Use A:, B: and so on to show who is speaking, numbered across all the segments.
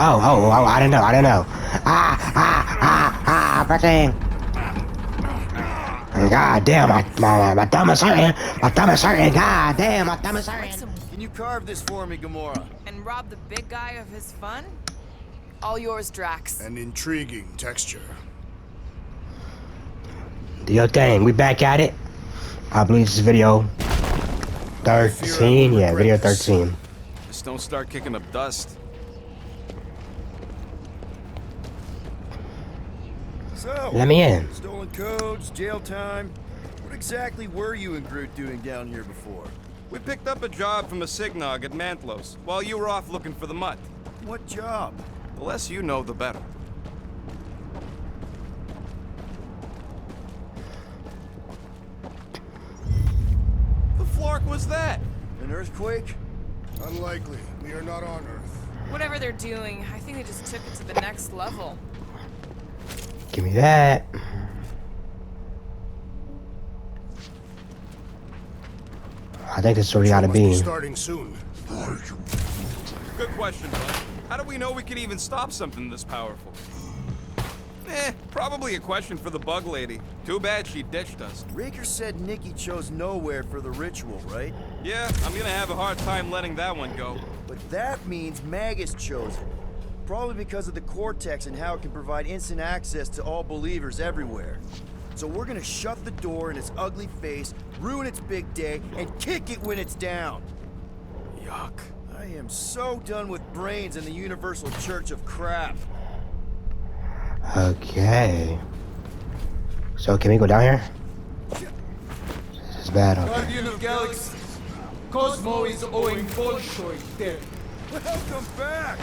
A: Oh, I didn't know. Freaking. God damn, my thumb is hurting. God damn, my thumb is hurting.
B: Can you carve this for me, Gamora?
C: And rob the big guy of his fun? All yours, Drax.
D: An intriguing texture.
A: Do your thing. We back at it. I believe this is video 13. Yeah, video 13.
E: Just don't start kicking up dust.
B: So,
A: Let me in.
B: stolen codes, jail time. What exactly were you and Groot doing down here before?
E: We picked up a job from a Signog at Mantlos, while you were off looking for the mutt.
B: What job?
E: The less you know, the better. The flark was that?
B: An earthquake?
D: Unlikely. We are not on Earth.
C: Whatever they're doing, I think they just took it to the next level.
A: Give me that. I think it's where we gotta be.
D: Starting soon.
E: Good question, bud. How do we know we can even stop something this powerful? Probably a question for the bug lady. Too bad she ditched us.
B: Raker said Nikki chose nowhere for the ritual, right?
E: Yeah, I'm gonna have a hard time letting that one go.
B: But that means Magus chose it. Probably because of the Cortex and how it can provide instant access to all believers everywhere. So we're gonna shut the door in its ugly face, ruin its big day, and kick it when it's down.
E: Yuck.
B: I am so done with brains and the universal church of crap.
A: Okay. So can we go down here? This is bad. Okay.
F: Guardian of Galaxy. Cosmo is owing Bolshoi dead.
B: Welcome back!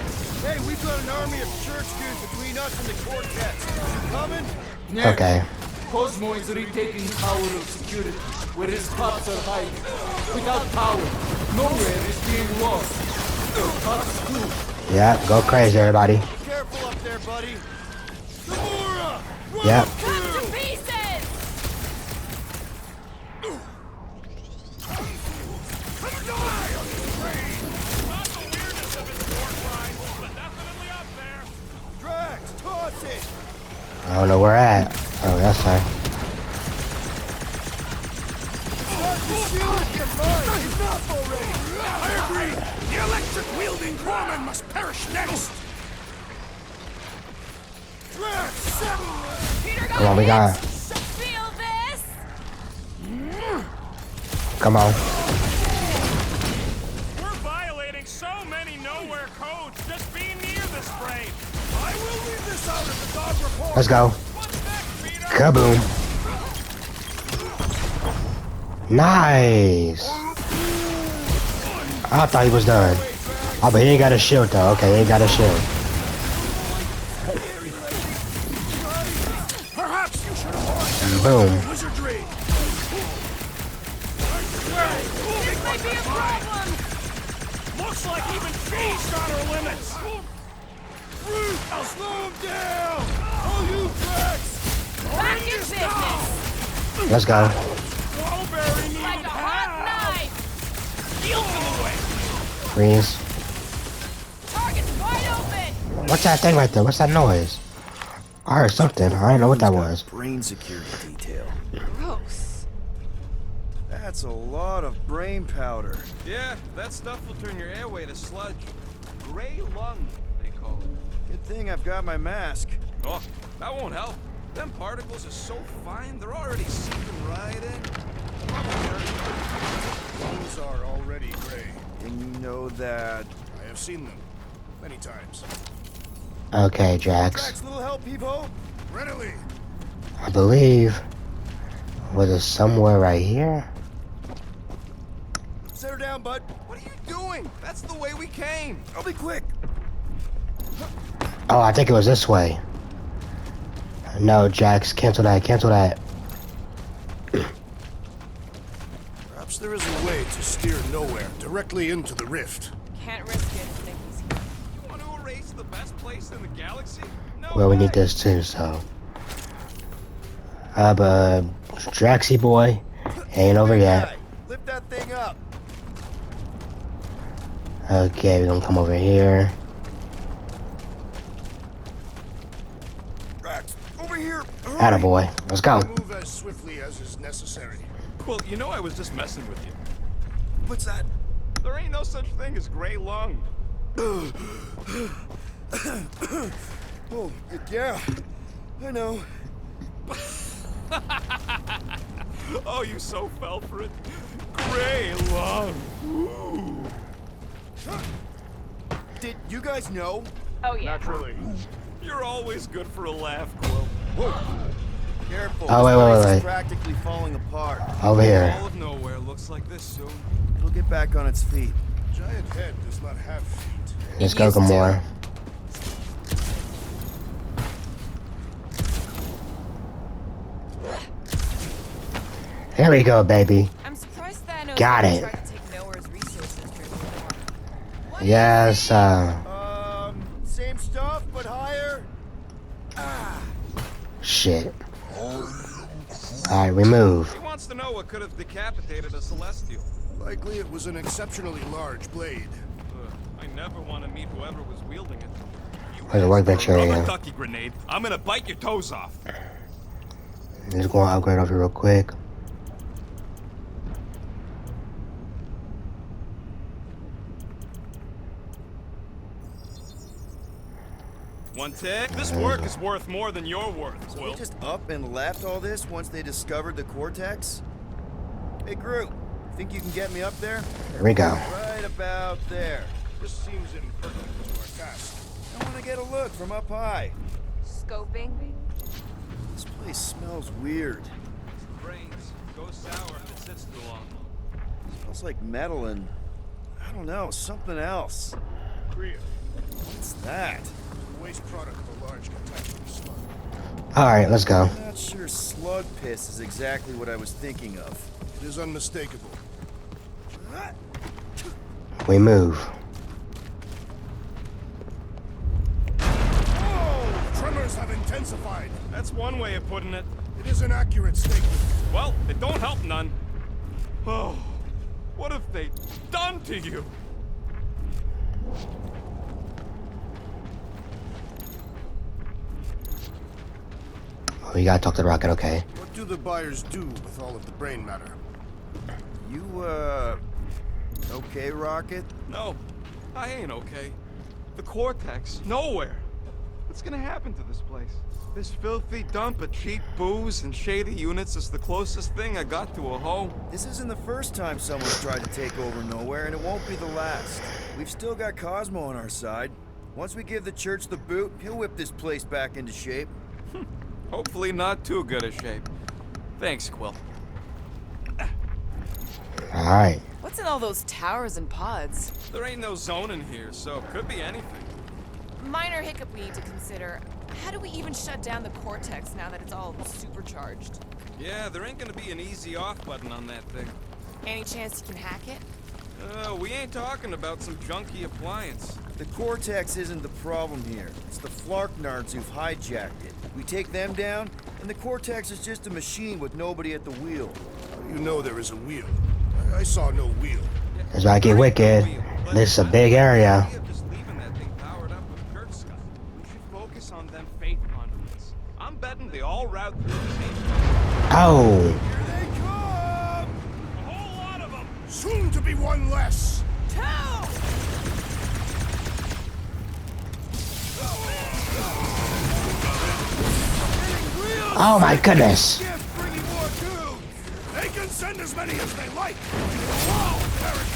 B: Hey, we've got an army of church dudes between us and the Cortex. You coming?
F: Next,
A: Okay.
F: Cosmo is retaking power of security, where his cops are hiding. Without power, nowhere is being lost. Cops too.
A: Yeah, go crazy, everybody.
B: Careful up there, buddy. Gamora!
A: Yeah.
C: Cut to pieces!
B: Drax, toss it!
A: I don't know where at. Oh, that's fine.
B: Start the shield! You're mine! Enough already!
D: I agree. The electric-wielding Gorman must perish next.
B: Drax!
C: Peter,
A: Come on, we got.
C: Feel this?
A: Come on.
G: We're violating so many nowhere codes just being near the spray.
D: I will leave this out of the dog report.
A: Let's go.
G: What's next, Peter?
A: Kaboom. Nice. I thought he was done. Oh, but he ain't got a shield though. Okay, he ain't got a shield.
D: Perhaps you should avoid
A: Boom.
D: wizardry.
C: This might be a problem!
G: Looks like even she's got her limits.
B: Groot! I'll slow him down! Oh, you Drax!
C: Back in business!
A: Let's go.
G: Strawberry needed
C: Like a hot knife!
G: Deal in the way.
A: Freeze.
C: Target's wide open!
A: What's that thing right there? What's that noise? I heard something. I didn't know what that was.
B: Brain security detail.
C: Gross.
B: That's a lot of brain powder.
E: Yeah, that stuff will turn your airway to sludge. Gray lung, they call it.
B: Good thing I've got my mask.
E: Oh, that won't help. Them particles are so fine, they're already seeping right in.
D: Those are already gray.
B: And you know that...
D: I have seen them many times.
A: Okay, Drax.
B: Drax, little help, Peepo?
D: Readily.
A: I believe. Was it somewhere right here?
B: Set her down, bud.
E: What are you doing? That's the way we came.
B: I'll be quick.
A: Oh, I think it was this way. No, Jax, cancel that, cancel that.
D: Perhaps there is a way to steer nowhere directly into the rift.
C: Can't risk it, Nikki's here.
E: You want to erase the best place in the galaxy? No
A: Well, we
E: way.
A: need this too, so. But Draxy boy ain't over yet.
B: Lift that thing up.
A: Okay, we're gonna come over here.
D: here. Hurry.
A: Attaboy. Let's go.
D: Move as swiftly as is necessary.
E: Well, you know I was just messing with you.
B: What's that?
E: There ain't no such thing as gray lung.
B: Oh, yeah. I know.
E: Oh, you so fell for it. Gray lung. Ooh.
B: Did you guys know?
C: Oh, yeah.
D: Naturally.
E: You're always good for a laugh, Quill.
B: Careful.
A: Oh,
B: this
A: wait,
B: place
A: wait.
B: is practically falling apart.
A: Over here.
E: All of nowhere looks like this soon.
B: It'll get back on its feet.
D: Giant head does not have feet.
A: Let's go, Gamora. Here we go, baby.
C: I'm surprised Thanos
A: Got
C: didn't
A: it.
C: try to take Nowhere's resources during the war.
A: Yes,
B: Same stuff, but higher.
A: shit. Alright, we move.
E: He wants to know what could have decapitated a Celestial.
D: Likely it was an exceptionally large blade.
E: I never want to meet whoever was wielding it.
A: There's a workbench
E: Rubber
A: area.
E: ducky grenade. I'm gonna bite your toes off.
A: Just going to upgrade over real quick.
E: One tick. This work is worth more than your worth,
B: So
E: Quill.
B: they just up and left all this once they discovered the cortex? Hey, Groot, think you can get me up there?
A: Here we go.
B: Right about there.
D: This seems impertinent to our task.
B: I want to get a look from up high.
C: Scoping.
B: This place smells weird.
E: Brains go sour if it sits too long.
B: It smells like metal and, I don't know, something else.
D: Kriya,
B: What's that?
D: waste product of a large catastrophe slug.
A: Alright, let's go.
B: I'm not sure slug piss is exactly what I was thinking of.
D: It is unmistakable.
A: We move.
D: Oh! Tremors have intensified.
E: That's one way of putting it.
D: It is an accurate statement.
E: Well, it don't help none. Oh, what have they done to you?
A: Oh, you gotta talk to the rocket, okay.
D: What do the buyers do with all of the brain matter?
B: You, okay, Rocket?
E: No, I ain't okay. The Cortex, nowhere. What's gonna happen to this place? This filthy dump of cheap booze and shady units is the closest thing I got to a home.
B: This isn't the first time someone's tried to take over Nowhere, and it won't be the last. We've still got Cosmo on our side. Once we give the church the boot, he'll whip this place back into shape.
E: Hopefully not too good a shape. Thanks, Quill.
A: Alright.
C: What's in all those towers and pods?
E: There ain't no zone in here, so could be anything.
C: Minor hiccup we need to consider. How do we even shut down the cortex now that it's all supercharged?
E: Yeah, there ain't gonna be an easy off button on that thing.
C: Any chance you can hack it?
E: We ain't talking about some junky appliance.
B: The Cortex isn't the problem here. It's the Flarknards who've hijacked it. We take them down, and the Cortex is just a machine with nobody at the wheel.
D: You know there is a wheel. I saw no wheel.
A: That's why I get wicked. This is a big area.
E: Just leaving that thing powered up with Kurt stuff. We should focus on them faith conduits. I'm betting they all route through the same.
A: Oh.
B: Here they come!
G: A whole lot of them.
D: Soon to be one less.
A: Oh my goodness.
D: Yes, bringing more too. They can send as many as they like. Wow, Eric.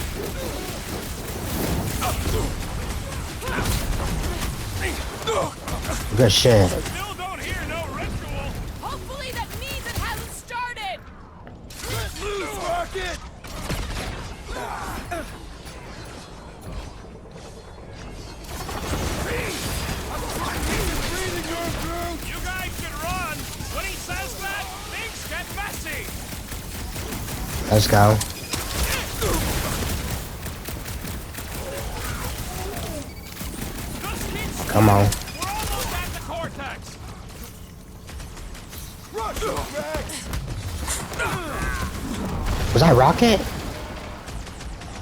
A: Good shit.
G: Still don't hear no ritual.
C: Hopefully that means it hasn't started!
B: Let loose, Rocket!
G: You guys should run. When he says that, things get messy.
A: Let's go.
G: Just keep
A: Come on.
G: We're almost at the cortex.
A: Was that Rocket?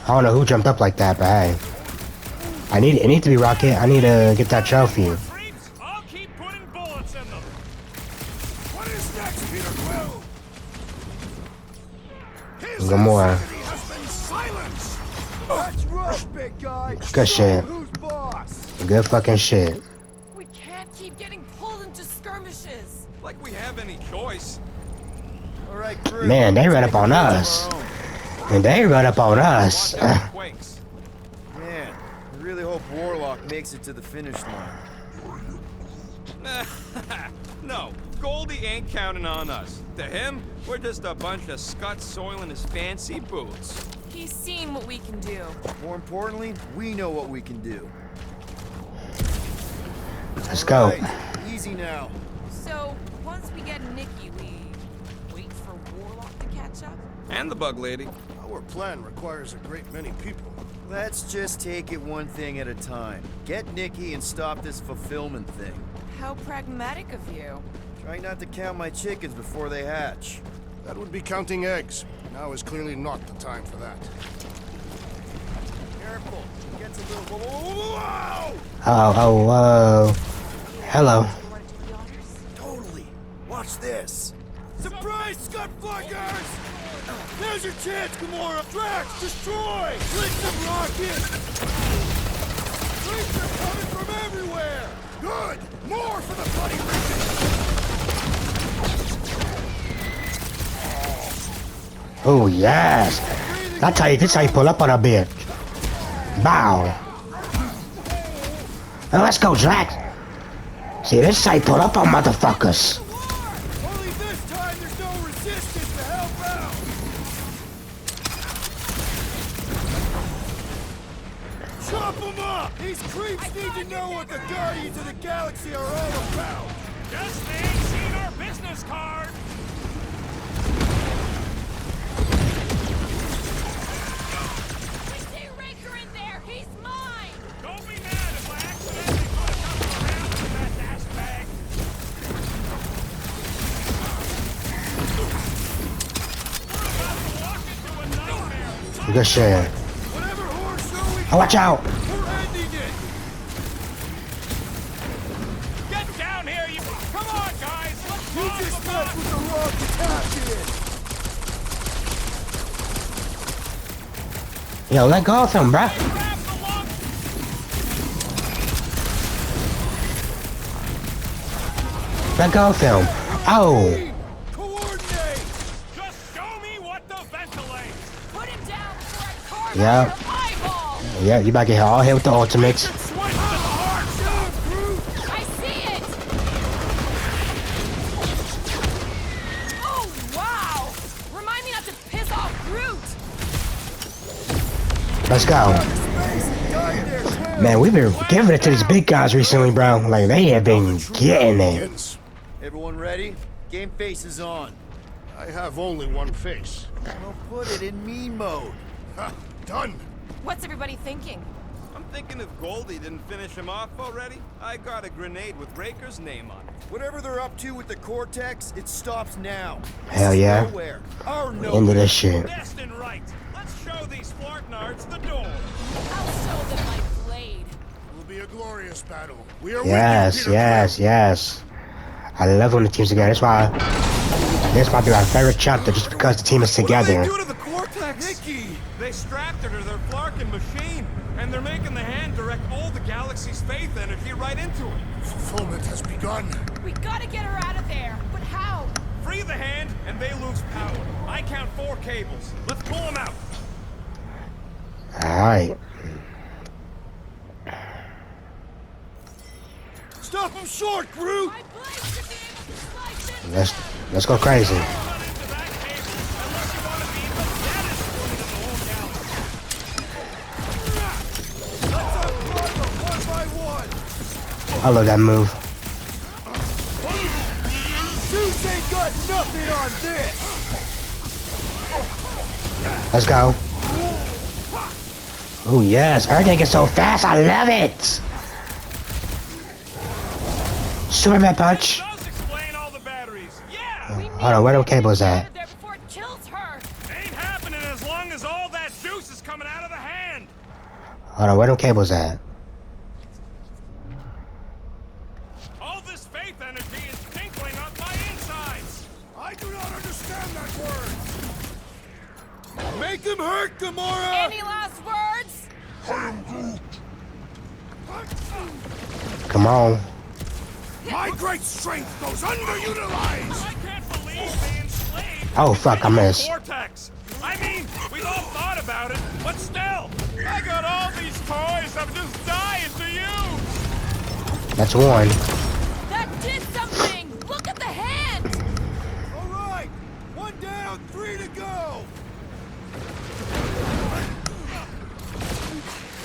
A: I don't know who jumped up like that, but hey. It need to be Rocket. I need to get that trophy.
G: Freaks, I'll keep putting bullets in them.
A: Go more.
D: Insanity has been silenced.
B: That's right, big guy.
A: Good shit.
B: Who's boss?
A: Good fucking shit.
C: We can't keep getting pulled into skirmishes.
E: Like we have any choice.
B: All right, crew.
A: Man, they run
B: Let's
A: up on
B: make a
A: us.
B: of our own.
A: And they run up on us.
E: Watch out for quakes.
B: Man, I really hope Warlock makes it to the finish line.
E: No, Goldie ain't counting on us. To him, we're just a bunch of scuts soiling his fancy boots.
C: He's seen what we can do.
B: More importantly, we know what we can do.
A: Let's go.
B: Right, easy now.
C: So, once we get Nikki, we wait for Warlock to catch up?
E: And the bug lady.
D: Our plan requires a great many people.
B: Let's just take it one thing at a time. Get Nikki and stop this fulfillment thing.
C: How pragmatic of you.
B: Try not to count my chickens before they hatch.
D: That would be counting eggs. Now is clearly not the time for that.
B: Careful. It gets a little... Whoa!
A: Oh, whoa. Hello.
C: You want to do the honors?
B: Totally. Watch this. Surprise, Scud Fluggers! There's your chance, Gamora! Drax, destroy! Blitz them rockets! Fleets are coming from everywhere!
D: Good! More for the bloody region!
A: Oh, yes. That's how you, this how you pull up on a bitch. Bow. Now let's go, Drax. See, this is how you pull up on motherfuckers.
B: Only this time there's no resistance to help out! Chop them up! These creeps need to know what the Guardians of the Galaxy are all about!
G: Just they ain't seen our business card.
C: We see Raker in there! He's mine!
G: Don't be mad if I accidentally put a couple of rounds in that ass bag. We're about to walk into a nightmare.
A: Good shit.
B: Whatever horse show we
A: Oh, watch out.
B: we're ending it!
G: Get down here, you. Come on, guys. Let's
B: You
G: rock
B: just
G: the
B: messed
G: boat.
B: with the wrong captain!
A: Yo, let go of him, bruh.
G: Grab the lump.
A: Let go of him. Oh.
B: Coordinate!
G: Just show me what to ventilate.
C: Put him down before I carve
A: Yeah.
C: out your eyeball!
A: Yeah, you about to get all hit with the ultimates.
G: Switch to the heart.
C: I see it! Oh, wow! Remind me not to piss off Groot!
A: Let's go. Man, we've been giving it to these big guys recently, bro. Like, they have been getting it.
D: Begins.
B: Everyone ready? Game face is on.
D: I have only one face.
B: Well, put it in me mode.
D: Ha! Done!
C: What's everybody thinking?
E: I'm thinking if Goldie didn't finish him off already, I got a grenade with Raker's name on it.
B: Whatever they're up to with the Cortex, it stops now.
A: Hell yeah.
B: Nowhere. Our
A: Into
B: nowhere.
A: this shit.
G: Destined right. Let's show these Flartnards the door.
C: I'll show them my blade.
D: It will be a glorious battle. We are
A: Yes,
D: with you, Peter
A: yes, yes. I love when the team's together. That's why this might be my favorite chapter, just because the team is
E: What
A: together.
E: do they do to the Cortex? Nikki! They strapped her to their Flarkin machine, and they're making the hand direct all the galaxy's faith energy right into it.
D: Fulfillment has begun.
C: We gotta get her out of there. But how?
E: Free the hand, and they lose power. I count 4 cables. Let's pull them out.
A: Alright.
B: Stop him short, Groot!
C: My blade should be able to slice this.
A: Let's go crazy.
G: Run into that cable unless you want to be the deadest one in the whole galaxy.
B: Let's unplug them one by one!
A: I love that move.
B: Zeus ain't got nothing on this!
A: Let's go. Oh yes, everything is so fast. I love it. Superman punch.
G: Does explain all the batteries. Yeah!
A: Hold on, where the cables
C: Out
A: at?
C: of there before it kills her.
G: Ain't happening as long as all that juice is coming out of the hand.
A: Hold on, where the cables at?
G: All this faith energy is tinkling up my insides.
D: I do not understand that word. Make him hurt, Gamora!
C: Any last words?
A: Come on.
D: My great strength goes underutilized!
G: I can't believe they enslaved
A: Oh, fuck, I missed.
G: Vortex. I mean, we've all thought about it, but still, I got all these toys I'm just dying to use.
A: That's one.
C: That did something! Look at the hand!
D: Alright! One down, 3 to go!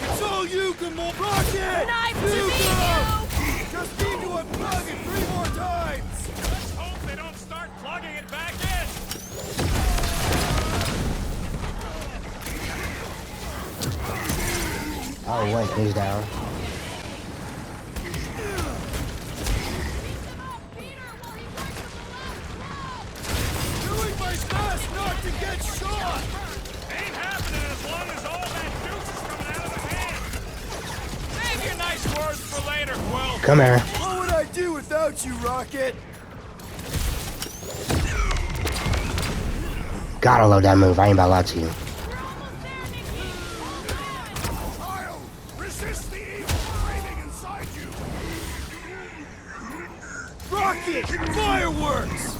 D: It's all you, Gamora! Rocket!
C: Knife to
D: You
C: me,
D: go!
C: you!
D: Just need to unplug it 3 more times!
G: Let's hope they don't start plugging it back in.
A: Oh, wait, he's down.
D: Doing my best not to get shot!
G: Ain't happening as long as all that juice is coming out of the hand. Save your nice words for later, Quill.
A: Come here.
B: What would I do without you, Rocket?
A: Gotta love that move. I ain't about to lie to you.
D: I'll resist the evil craving inside you!
B: Rocket! Fireworks!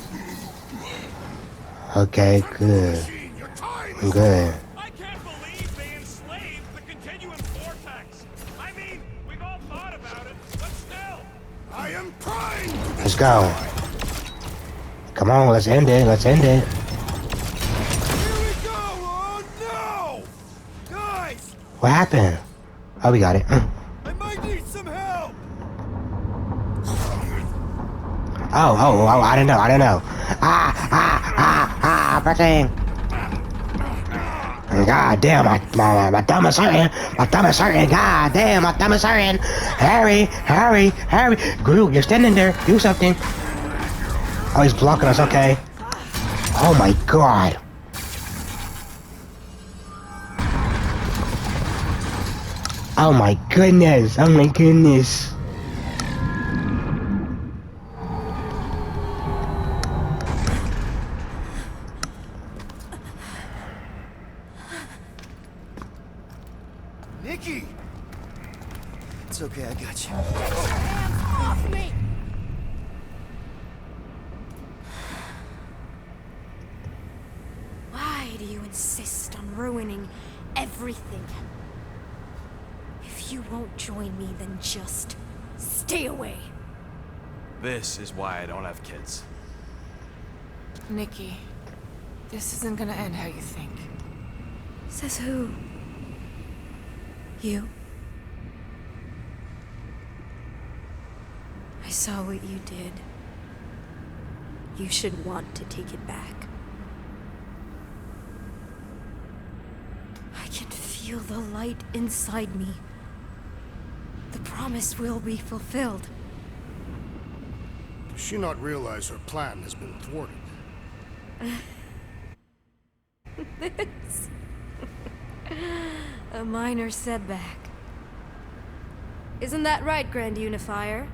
A: Okay, good.
D: Machine, your time
A: I'm
D: is
A: good.
G: I can't believe they enslaved the continuum vortex. I mean, we've all thought about it, but still.
D: I am primed to
A: Let's go. Come on, let's end it. Let's end it.
D: Here we go! Oh no! Guys!
A: What happened? Oh, we got it.
D: I might need some help!
A: Oh, I didn't know. Pressing. God damn, my thumb is hurting. My thumb is hurting. God damn, my thumb is hurting. Hurry. Groot, you're standing there. Do something. Oh, he's blocking us. Okay. Oh my god. Oh my goodness.
B: Nikki! It's okay, I got you.
C: Off me!
H: Why do you insist on ruining everything? If you won't join me, then just stay away.
I: This is why I don't have kids.
C: Nikki, this isn't gonna end how you think.
H: Says who? You? I saw what you did. You should want to take it back. I can feel the light inside me. The promise will be fulfilled.
D: Does she not realize her plan has been thwarted?
H: This. A minor setback. Isn't that right, Grand Unifier?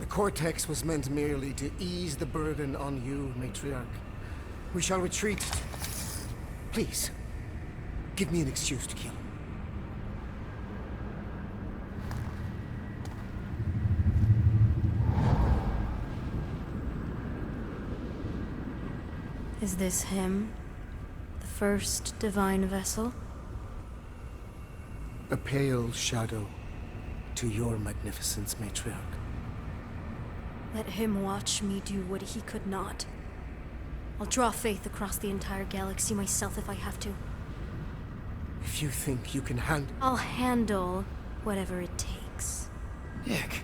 J: The Cortex was meant merely to ease the burden on you, Matriarch. We shall retreat. Please, give me an excuse to kill him.
H: Is this him? The first divine vessel?
J: A pale shadow to your magnificence, Matriarch.
H: Let him watch me do what he could not. I'll draw faith across the entire galaxy myself if I have to.
J: If you think you can handle...
H: I'll handle whatever it takes.
B: Nick.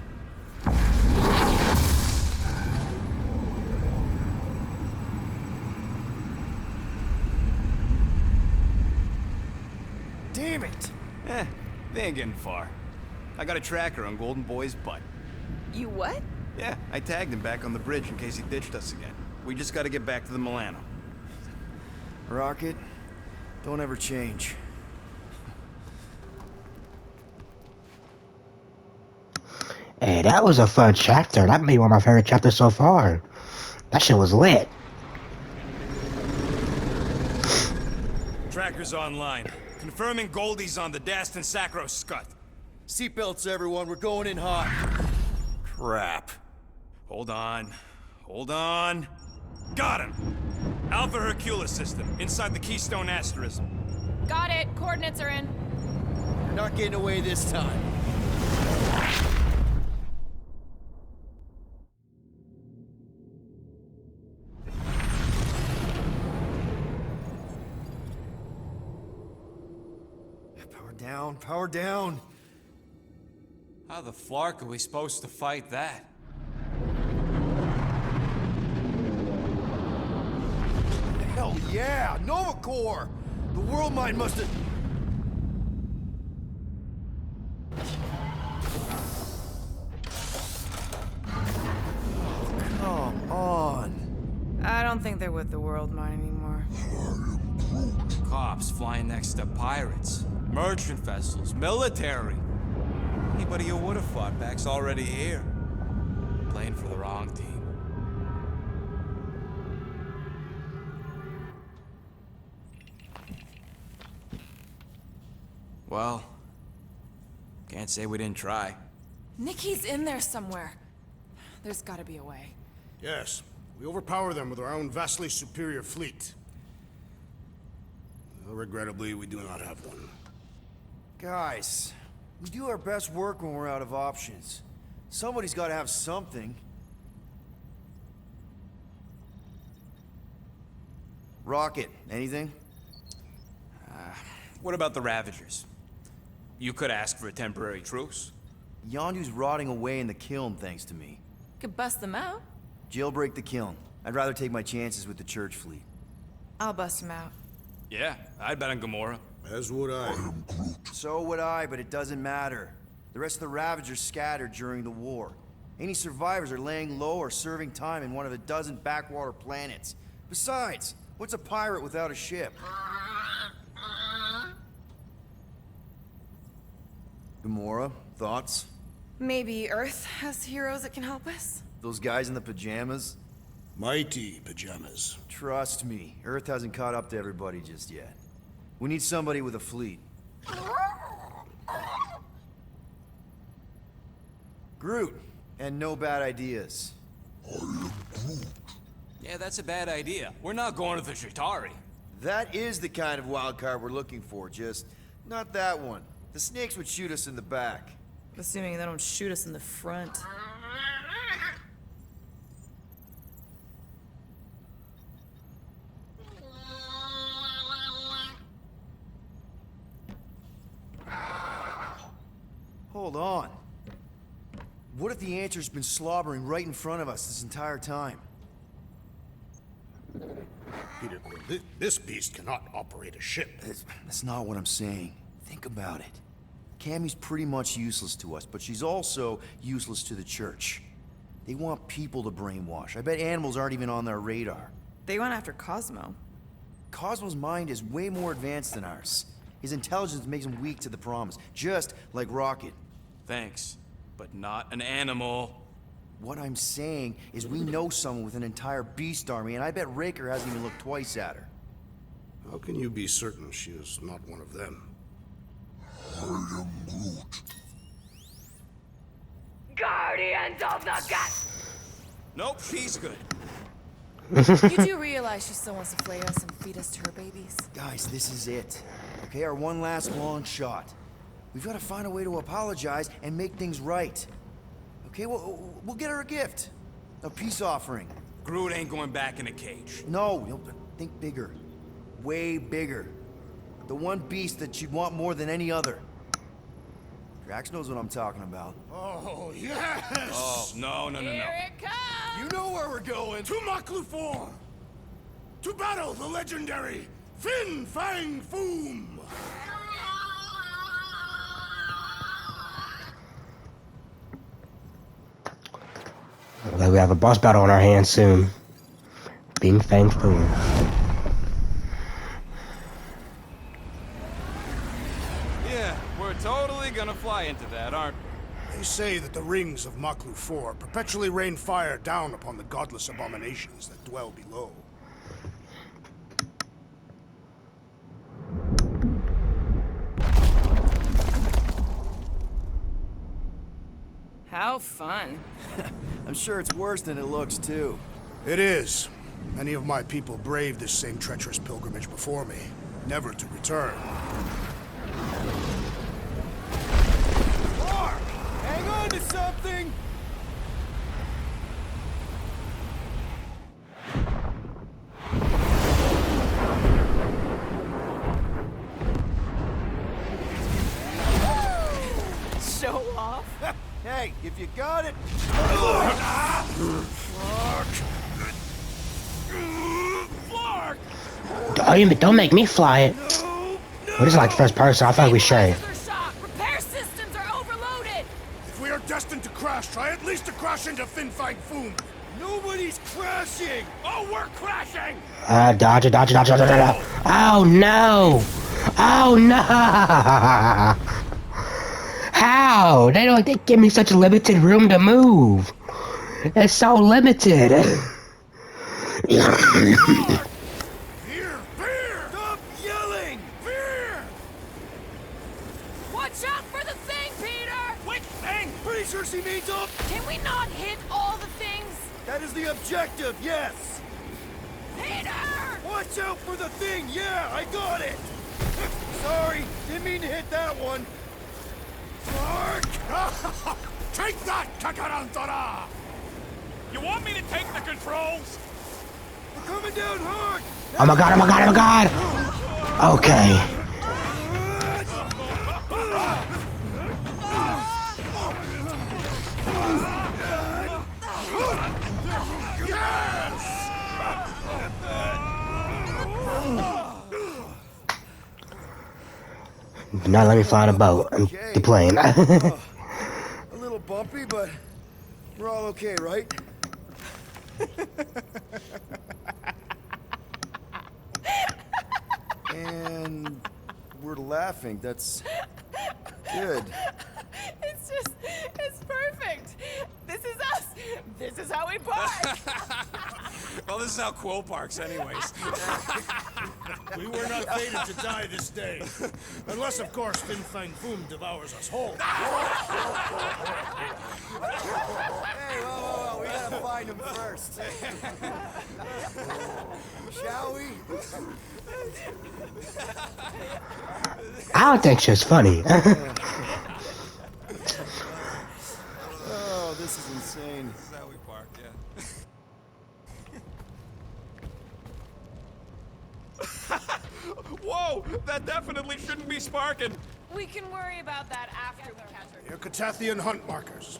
B: Damn it!
I: They ain't getting far. I got a tracker on Golden Boy's butt.
C: You what?
I: Yeah, I tagged him back on the bridge in case he ditched us again. We just gotta get back to the Milano.
B: Rocket, don't ever change.
A: Hey, that was a fun chapter. That may be one of my favorite chapters so far. That shit was lit.
G: Tracker's online. Confirming Goldie's on the Daston Sacro Scut.
B: Seatbelts, everyone. We're going in hot.
G: Crap. Hold on. Hold on. Got him! Alpha Hercules system, inside the Keystone Asterism.
C: Got it. Coordinates are in.
B: You're not getting away this time. Power down, power down.
F: How the flark are we supposed to fight that?
B: Hell yeah! Nova Corps! The world mind must have... Come on.
C: I don't think they're with the world mine anymore.
F: Cops flying next to pirates, merchant vessels, military. Anybody who would have fought back's already here. Playing for the wrong team. Well, can't say we didn't try.
C: Nikki's in there somewhere. There's gotta be a way.
D: Yes, we overpower them with our own vastly superior fleet. Well, regrettably, we do not have one.
B: Guys, we do our best work when we're out of options. Somebody's got to have something. Rocket, anything?
F: What about the Ravagers? You could ask for a temporary truce.
B: Yondu's rotting away in the kiln, thanks to me.
C: Could bust them out.
B: Jailbreak the kiln. I'd rather take my chances with the church fleet.
C: I'll bust them out.
F: Yeah, I'd bet on Gamora.
D: As would I.
B: So would I, but it doesn't matter. The rest of the Ravagers scattered during the war. Any survivors are laying low or serving time in one of a dozen backwater planets. Besides, what's a pirate without a ship? Gamora, thoughts?
C: Maybe Earth has heroes that can help us?
B: Those guys in the pajamas?
D: Mighty pajamas.
B: Trust me, Earth hasn't caught up to everybody just yet. We need somebody with a fleet. Groot, and no bad ideas.
F: Yeah, that's a bad idea. We're not going to the Chitauri.
B: That is the kind of wild card we're looking for, just not that one. The snakes would shoot us in the back.
C: Assuming they don't shoot us in the front.
B: Hold on. What if the answer's been slobbering right in front of us this entire time?
D: Peter Quill, this beast cannot operate a ship.
B: That's not what I'm saying. Think about it. Cammy's pretty much useless to us, but she's also useless to the church. They want people to brainwash. I bet animals aren't even on their radar.
C: They went after Cosmo.
B: Cosmo's mind is way more advanced than ours. His intelligence makes him weak to the promise, just like Rocket.
F: Thanks, but not an animal.
B: What I'm saying is we know someone with an entire beast army, and I bet Raker hasn't even looked twice at her.
D: How can you be certain she is not one of them?
K: I am Groot.
L: Guardians of the Gut!
F: Nope, she's good.
C: You do realize she still wants to flay us and feed us to her babies?
B: Guys, this is it. Okay, our one last long shot. We've got to find a way to apologize and make things right. Okay, we'll get her a gift. A peace offering.
F: Groot ain't going back in a cage.
B: No, think bigger. Way bigger. The one beast that she'd want more than any other. Drax knows what I'm talking about.
D: Oh, yes!
F: Oh, no.
C: Here it comes!
B: You know where we're going!
D: To Maklufor! To battle the legendary Fin Fang Foom!
A: We have a boss battle on our hands soon. Bing Fang Foom.
E: Yeah, we're totally gonna fly into that, aren't we?
D: They say that the rings of Maklu 4 perpetually rain fire down upon the godless abominations that dwell below.
C: How fun.
B: I'm sure it's worse than it looks, too.
D: It is. Many of my people braved this same treacherous pilgrimage before me, never to return.
B: Mark! Hang on to something!
C: Show off.
B: Hey, if you got it...
A: Don't make me fly it. What is it like first person? I thought we shared.
C: Repair systems are overloaded.
D: If we are destined to crash, try at least to crash into FOOM.
B: Nobody's crashing!
D: Oh, we're crashing!
A: Dodge it. Oh no! Oh no! How? They give me such limited room to move. It's so limited.
B: Stop yelling!
C: Watch out for the thing, Peter!
D: Which thing?
B: Pretty sure she means up!
C: Can we not hit all the things?
B: That is the objective, yes!
C: Peter!
B: Watch out for the thing, yeah, I got it! Sorry, didn't mean to hit that one.
D: Mark! Take that, Kakarantara!
G: You want me to take the controls?
B: We're coming down hard!
A: Oh my god! Okay. Do not let me fly on a boat. The plane.
B: A little bumpy, but we're all okay, right? And we're laughing. That's good.
C: It's perfect. This is us. This is how we park.
G: Well, this is how Quill parks, anyways.
D: We were not fated to die this day. Unless, of course, FOOM devours us whole.
B: Hey, whoa, we gotta find him first. Shall we?
A: I don't think she's funny.
B: Oh, this is insane.
E: This is how we park, yeah. Whoa! That definitely shouldn't be sparking!
C: We can worry about that after we catch her.
D: Your Catathian hunt markers.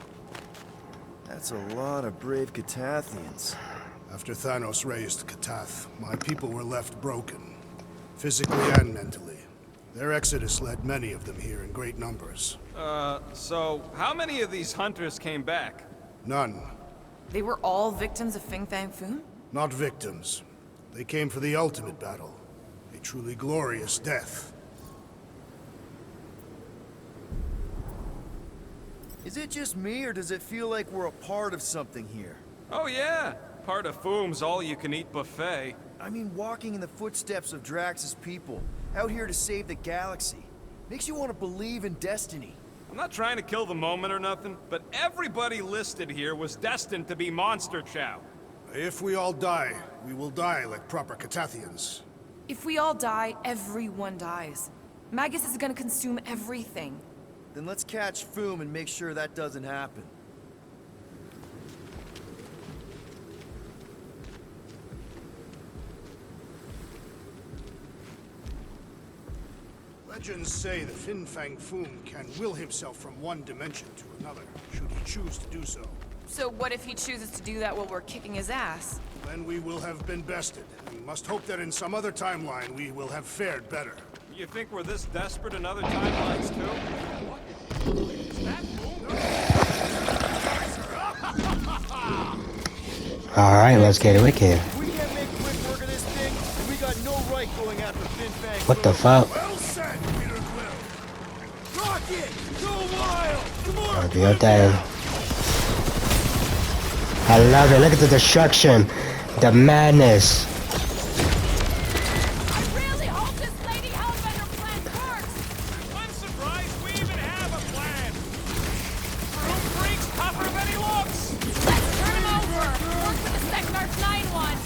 B: That's a lot of brave Catathians.
D: After Thanos raised Katath, my people were left broken, physically and mentally. Their exodus led many of them here in great numbers.
E: So how many of these hunters came back?
D: None.
C: They were all victims of FOOM?
D: Not victims. They came for the ultimate battle. A truly glorious death.
B: Is it just me, or does it feel like we're a part of something here?
E: Oh yeah! Part of FOOM's all-you-can-eat buffet.
B: I mean, walking in the footsteps of Drax's people, out here to save the galaxy. Makes you want to believe in destiny.
E: I'm not trying to kill the moment or nothing, but everybody listed here was destined to be monster chow.
D: If we all die, we will die like proper Catathians.
C: If we all die, everyone dies. Magus is gonna consume everything.
B: Then let's catch FOOM and make sure that doesn't happen.
D: Legends say the FOOM can will himself from one dimension to another, should he choose to do so.
C: So what if he chooses to do that while we're kicking his ass?
D: Then we will have been bested. We must hope that in some other timeline we will have fared better.
E: You think we're this desperate in other timelines too? What is that FOOM?
A: Alright, let's get it wicked.
B: We can't make quick work of this thing, and we got no right going after FOOM.
A: What the fuck?
D: Well said, Peter Quill.
B: Rocket! Go wild! Come on!
A: Do your thing. I love it. Look at the destruction. The madness.
C: I really hope this Lady Hellbender plan works.
G: I'm surprised we even have a plan. Room freaks tougher than he looks.
C: Let's turn him over. Work with the Sector 9-1.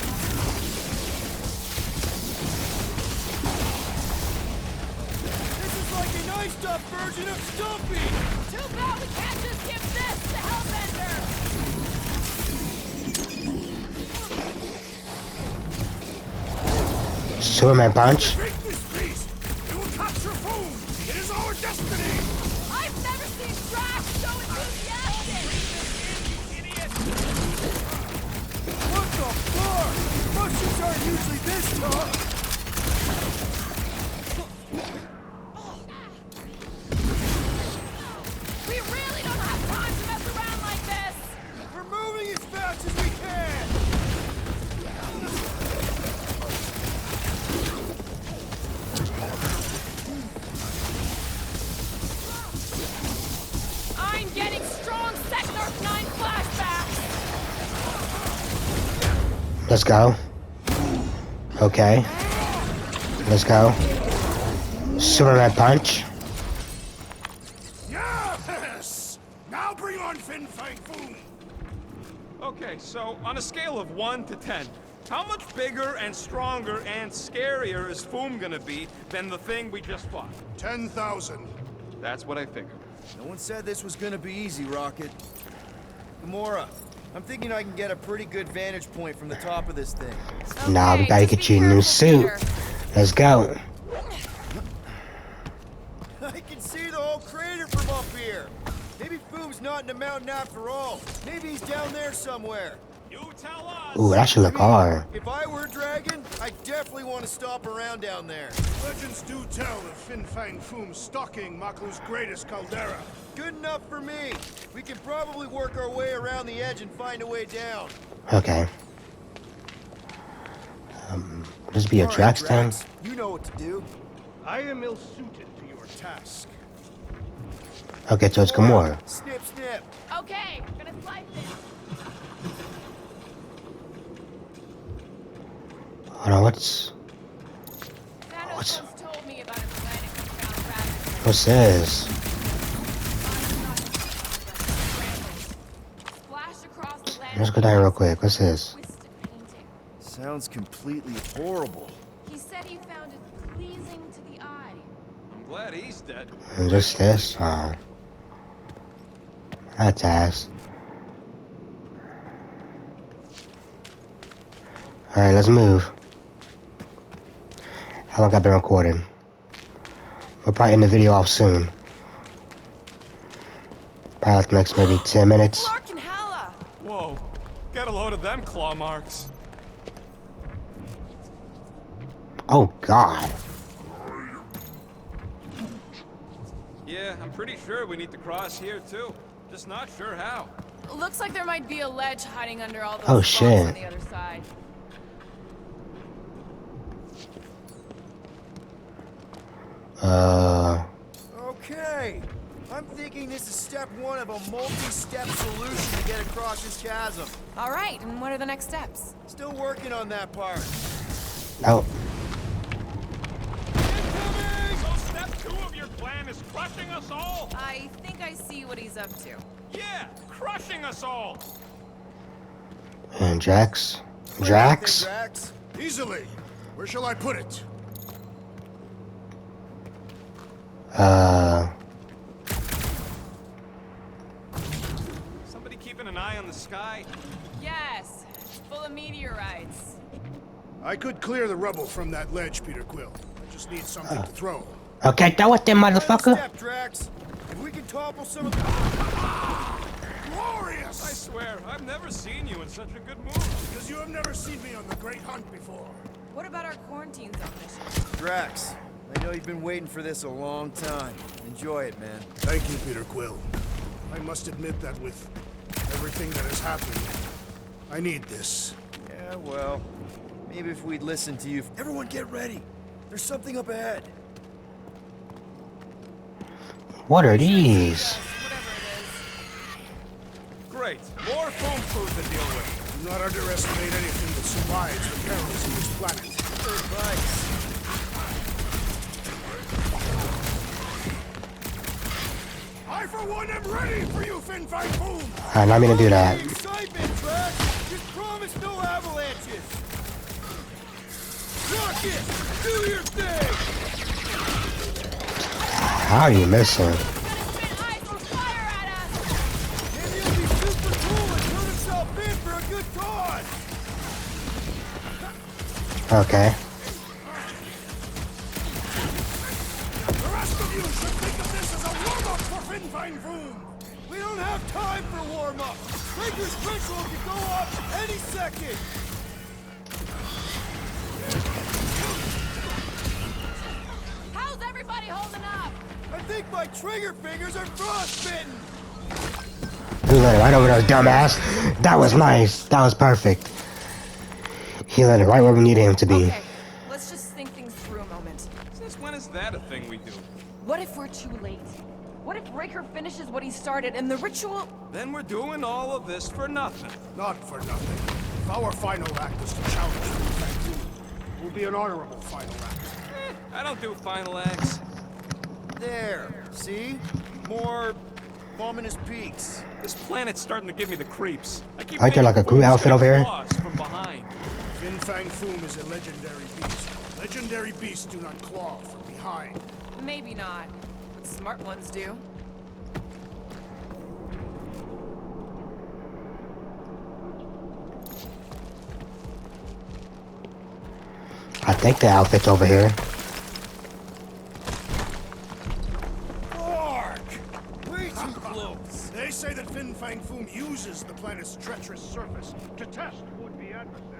B: This is like a iced up version of Stumpy!
C: Too bad we can't just give this to Hellbender.
A: Superman punch.
D: Break this beast! We will capture FOOM! It is our destiny!
C: I've never seen Drax so enthusiastic.
B: What the fuck? Russians aren't usually this tough!
C: We really don't have time to mess around like this.
B: We're moving as fast as we can!
C: I'm getting strong Sector 9 flashbacks.
A: Let's go. Okay. Let's go. Superman punch.
D: Yes! Now bring on Fin Fang Foom!
E: Okay, so on a scale of 1 to 10, how much bigger and stronger and scarier is FOOM gonna be than the thing we just fought?
D: 10,000.
E: That's what I figured.
B: No one said this was gonna be easy, Rocket. Gamora, I'm thinking I can get a pretty good vantage point from the top of this thing.
A: Nah, we gotta get you a new suit. Let's go.
B: I can see the whole crater from up here. Maybe Foom's not in the mountain after all. Maybe he's down there somewhere.
G: You tell us.
A: Ooh, that should look hard.
B: If I were a dragon, I definitely want to stop around down there.
D: Legends do tell of Fin Fang Foom stalking Maklu's greatest caldera.
B: Good enough for me. We can probably work our way around the edge and find a way down.
A: Okay. Just be a
B: All right,
A: Drax thing.
B: Drax, you know what to do.
D: I am ill-suited to your task.
A: Okay, so it's Gamora.
B: Snip, snip.
C: Okay, gonna slice this.
A: Hold on, what's
C: Thanos
A: What's-
C: once told me about a planet he found ravaged.
A: what's this?
C: Splashed across the land.
A: Let's go down real quick. What's this?
C: Twisted painting.
B: Sounds completely horrible.
C: He said he found it pleasing to the eye.
E: I'm glad he's dead.
A: And just this? Oh. That's ass. Alright, let's move. How long have I been recording? We'll probably end the video off soon. Probably like the next maybe 10 minutes.
C: Clark and Hala.
E: Whoa, get a load of them claw marks.
A: Oh god.
E: Yeah, I'm pretty sure we need to cross here too. Just not sure how.
C: Looks like there might be a ledge hiding under all those
A: Oh,
C: rocks
A: shit.
C: on the other side.
B: Okay. I'm thinking this is step one of a multi-step solution to get across this chasm.
C: All right, and what are the next steps?
B: Still working on that part.
A: Oh.
G: So step 2 of your plan is crushing us all?
C: I think I see what he's up to.
G: Yeah, crushing us all.
A: And Drax.
B: Hey,
A: Drax?
B: Drax.
D: Easily. Where shall I put it?
E: Somebody keeping an eye on the sky?
C: Yes, it's full of meteorites.
D: I could clear the rubble from that ledge, Peter Quill. I just need something to throw.
A: Okay, throw it there, motherfucker.
B: Step, Drax. If we can topple some of the...
D: Glorious!
E: I swear, I've never seen you in such a good mood.
D: Because you have never seen me on the Great Hunt before.
C: What about our quarantine zone mission?
B: Drax, I know you've been waiting for this a long time. Enjoy it, man.
D: Thank you, Peter Quill. I must admit that with everything that has happened, I need this.
B: Yeah, well, maybe if we'd listened to you... Everyone get ready. There's something up ahead.
A: What are these?
C: Whatever it is.
G: Great. More foam food to deal with.
D: Do not underestimate anything that survives the perils of this planet.
B: Good advice.
D: I, for one, am ready for you, Fin Fang Foom!
A: I'm not gonna do that.
B: Excitement, Trash! Just promise no avalanches! Rocket! Do your thing!
A: How are you missing?
B: Maybe he'll be super cool and put himself in for a good cause!
A: Okay.
D: The rest of you should think of this as a warm-up for Fin Fang Foom!
B: We don't have time for warm-up! Breaker's Ritual can go off any second!
C: How's everybody holding up?
B: I think my trigger fingers are frostbitten!
A: You let it right over there, dumbass. That was nice. That was perfect. He let it right where we needed him to be.
C: Okay, let's just think things through a moment.
E: Since when is that a thing we do?
C: What if we're too late? What if Breaker finishes what he started and the ritual...
E: Then we're doing all of this for nothing.
D: Not for nothing. If our final act is to challenge Fin Fang Foom, it will be an honorable final act.
E: I don't do final acts.
B: There, see? More ominous peaks.
E: This planet's starting to give me the creeps. I keep
A: Aren't there like a crew outfit over here?
E: From behind.
D: Fin Fang Foom is a legendary beast. Legendary beasts do not claw from behind.
C: Maybe not, but smart ones do.
A: I think the outfit's over here.
B: Ark! Way too close!
D: They say that Fin Fang Foom uses the planet's treacherous surface to test would-be adversaries.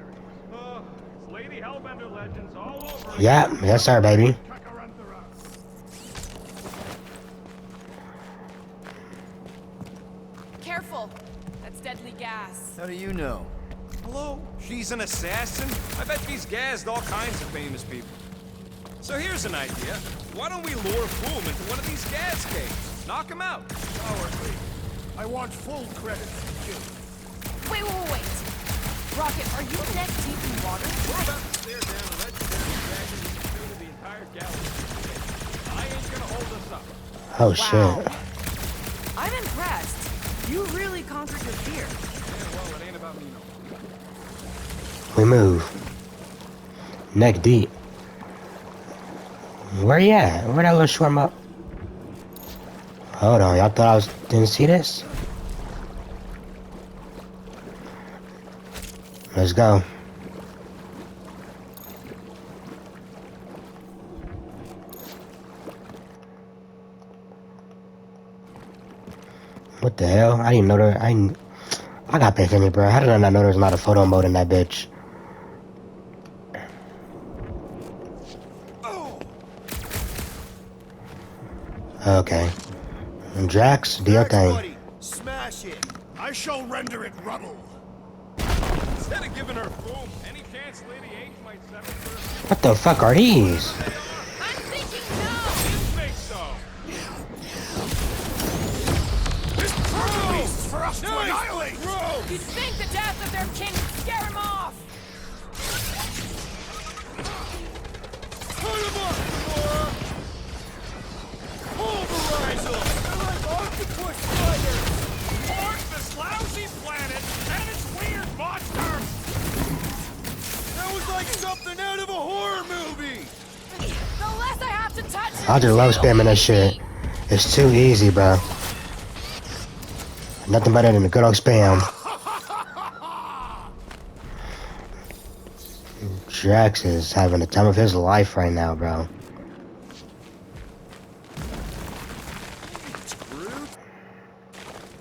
E: It's Lady Hellbender legends all over.
A: Yeah, yes sir, baby.
C: Careful! That's deadly gas.
B: How do you know?
G: Hello? She's an assassin? I bet she's gassed all kinds of famous people. So here's an idea. Why don't we lure Foom into one of these gas caves? Knock him out.
D: Cowardly. I want full credit for the kill.
C: Wait. Rocket, are you neck deep in water?
E: We're about to stare down a legendary dragon who's true to the entire galaxy. I ain't gonna hold us up.
A: Oh
C: Wow.
A: shit.
C: I'm impressed. You really conquered your fear.
E: Yeah, well, it ain't about me no more.
A: We move. Neck deep. Where you at? Where that little shwarm up? Hold on, y'all thought didn't see this? Let's go. What the hell? I didn't know there. I got pissed in me, bro. How did I not know there's not a photo mode in that bitch? Okay. And Drax, do your thing.
B: Buddy, smash it!
D: I shall render it rubble.
E: Instead of giving her Foom, any chance Lady H might settle for her?
A: What the fuck are these?
C: I'm thinking no!
E: You think so?
D: This turtle beast for us to annihilate!
C: You'd think the death of their king would scare him off!
B: Put him up, Nora! Pulverize him! They're like octopus spiders!
E: Towards this lousy planet and its weird monster!
B: That was like something out of a horror movie!
C: The less I have to touch it,
A: I just love spamming that shit. It's too easy, bro. Nothing better than a good old spam. Drax is having the time of his life right now, bro.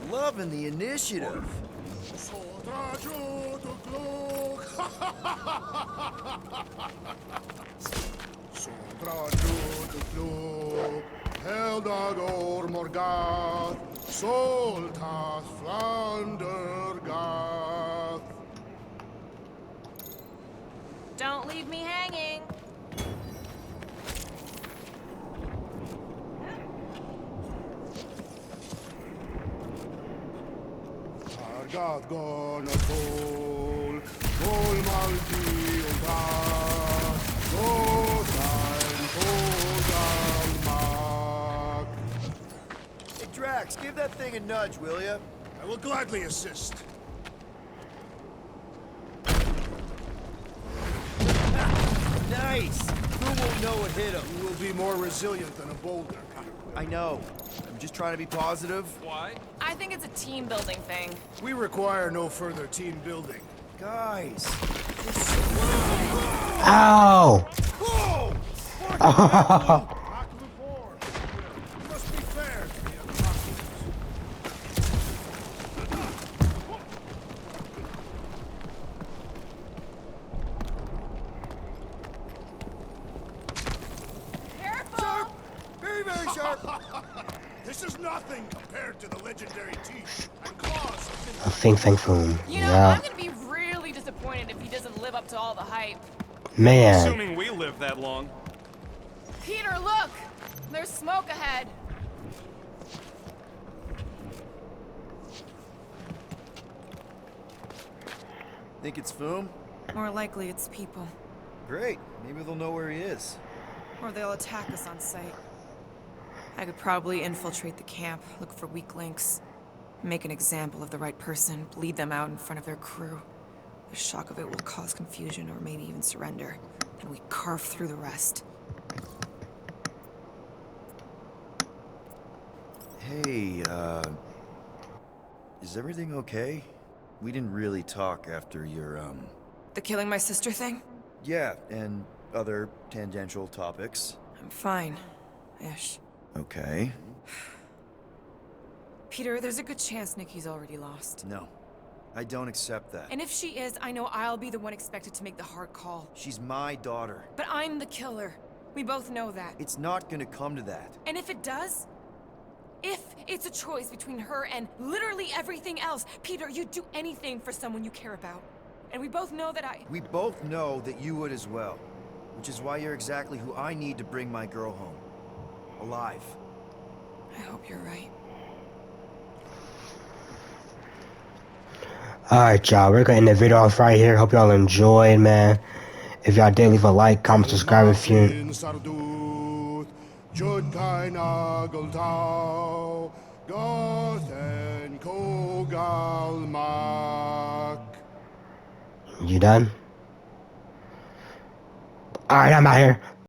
B: Loving the initiative.
D: Heldagor Morgath, Soltath Flandergath.
C: don't leave me hanging.
D: Kath gonna toll. Gol malti ulta. Go time, Kogalmak.
B: Hey, Drax, give that thing a nudge, will ya?
D: I will gladly assist.
B: Nice! Who won't know what hit him?
D: You will be more resilient than a boulder.
B: I know. I'm just trying to be positive.
E: Why?
C: I think it's a team building thing.
D: We require no further team building.
B: Guys.
A: Ow!
D: Whoa!
A: Oh.
D: Back to the board. You must be fair to the other Rockies.
C: Careful!
B: Very, very sharp.
D: This is nothing compared to the legendary teeth and claws of
A: A thing FOOM.
C: You know,
A: Yeah.
C: I'm gonna be really disappointed if he doesn't live up to all the hype.
A: Man.
E: Assuming we live that long.
C: Peter, look! There's smoke ahead.
B: Think it's FOOM?
C: More likely it's people.
B: Great. Maybe they'll know where he is.
C: Or they'll attack us on sight. I could probably infiltrate the camp, look for weak links, make an example of the right person, bleed them out in front of their crew. The shock of it will cause confusion or maybe even surrender. Then we carve through the rest.
B: Hey, is everything okay? We didn't really talk after your,
C: The killing my sister thing?
B: yeah, and other tangential topics.
C: I'm fine. Ish.
B: Okay.
C: Peter, there's a good chance Nikki's already lost.
B: No, I don't accept that.
C: And if she is, I know I'll be the one expected to make the hard call.
B: She's my daughter.
C: But I'm the killer. We both know that.
B: It's not gonna come to that.
C: And if it does? If it's a choice between her and literally everything else, Peter, you'd do anything for someone you care about. And we both know that
B: We both know that you would as well. Which is why you're exactly who I need to bring my girl home. Alive.
C: I hope you're right.
A: Alright, y'all. We're gonna end the video off right here. Hope y'all enjoyed, man. If y'all did, leave a like, comment, subscribe if you. You done? Alright, I'm out here.